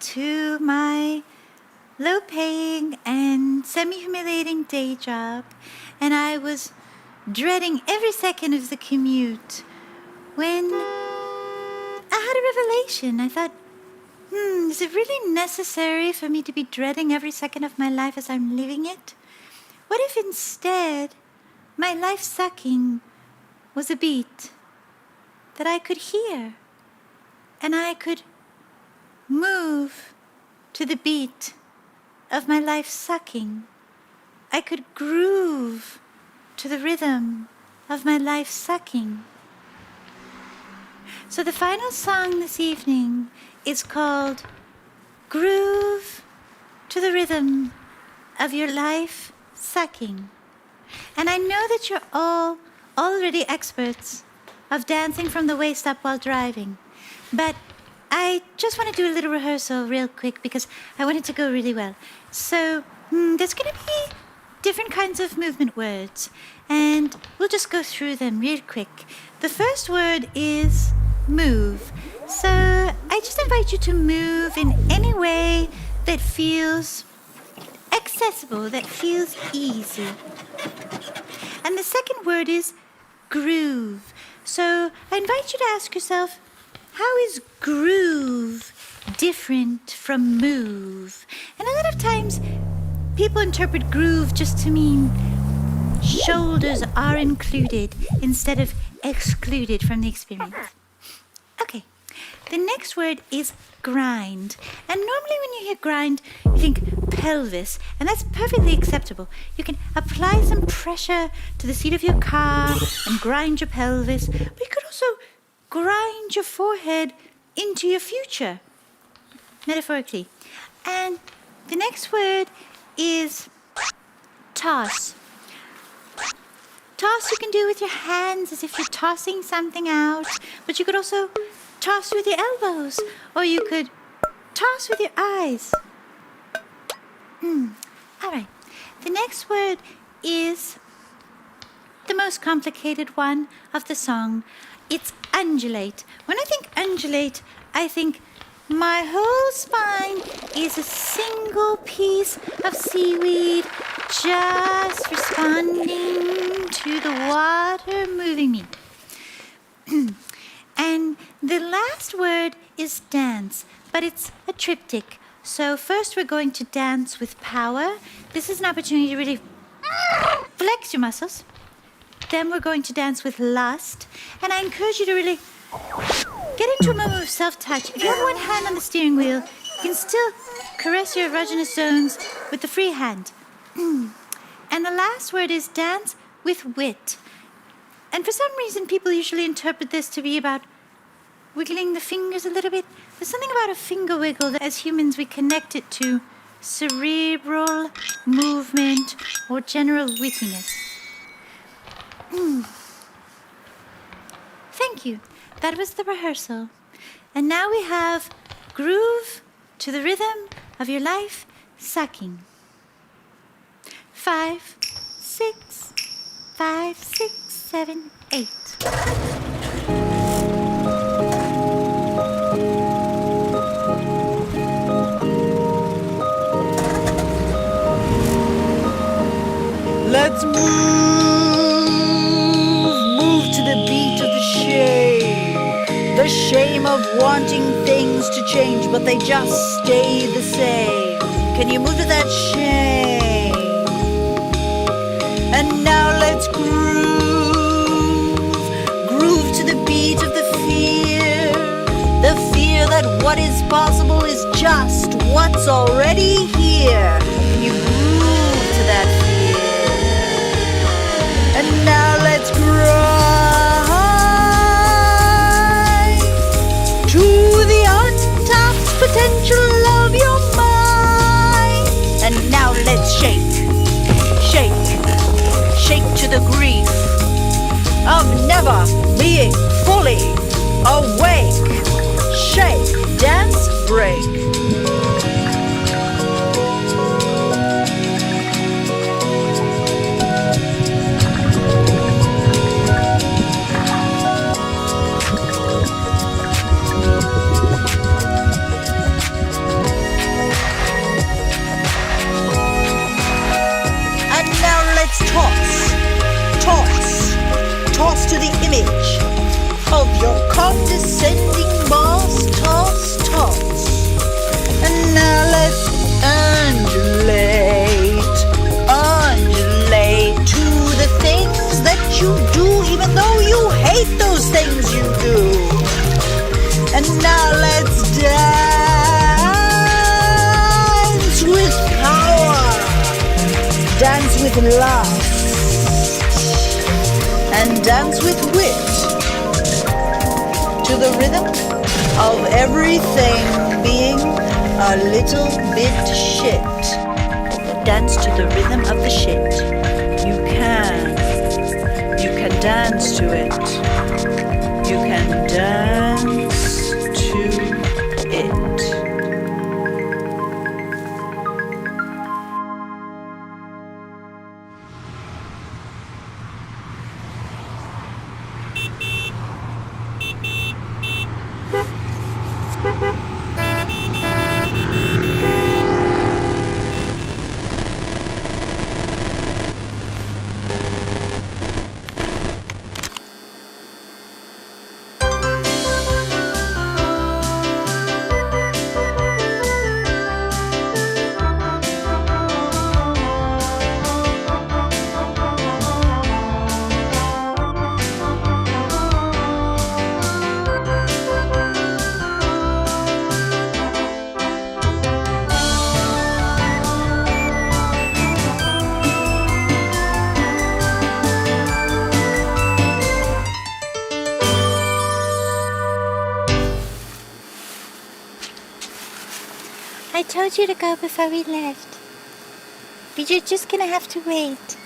to my low-paying and semi-humiliating day job, and I was dreading every second of the commute when I had a revelation. I thought, is it really necessary for me to be dreading every second of my life as I'm living it? What if instead my life sucking was a beat that I could hear, and I could move to the beat of my life sucking? I could groove to the rhythm of my life sucking. So the final song this evening is called Groove to the Rhythm of Your Life Sucking. And I know that you're all already experts of dancing from the waist up while driving, but I just want to do a little rehearsal real quick because I want it to go really well. So there's going to be different kinds of movement words, and we'll just go through them real quick. The first word is move. So I just invite you to move in any way that feels accessible, that feels easy. And the second word is groove. So I invite you to ask yourself, how is groove different from move? And a lot of times people interpret groove just to mean shoulders are included instead of excluded from the experience. Okay, the next word is grind. And normally when you hear grind, you think pelvis, and that's perfectly acceptable. You can apply some pressure to the seat of your car and grind your pelvis, but you could also grind your forehead into your future, metaphorically. And the next word is toss. Toss you can do with your hands as if you're tossing something out, but you could also toss with your elbows, or you could toss with your eyes. All right. The next word is the most complicated one of the song. It's undulate. When I think undulate, I think my whole spine is a single piece of seaweed just responding to the water moving me. And the last word is dance, but it's a triptych. So first we're going to dance with power. This is an opportunity to really flex your muscles. Then we're going to dance with lust. And I encourage you to really get into a moment of self-touch. If you have one hand on the steering wheel, you can still caress your erogenous zones with the free hand. And the last word is dance with wit. And for some reason, people usually interpret this to be about wiggling the fingers a little bit. There's something about a finger wiggle that as humans we connect it to cerebral movement or general wittiness. Thank you. That was the rehearsal. And now we have groove to the rhythm of your life sucking. 5, 6, 5, 6, 7, 8. Let's move to the beat of the shame. The shame of wanting things to change, but they just stay the same. Can you move to that shame? And now let's groove to the beat of the fear that what is possible is just what's already here. Can you groove to that fear? And now let's grind to the untapped potential of your mind. And now let's shake to the grief of never being fully awake. Shake, dance, break. with lust, and dance with wit to the rhythm of everything being a little bit shit. Dance to the rhythm of the shit. You can dance to it. You can dance to it. I told you to go before we left. But you're just gonna have to wait.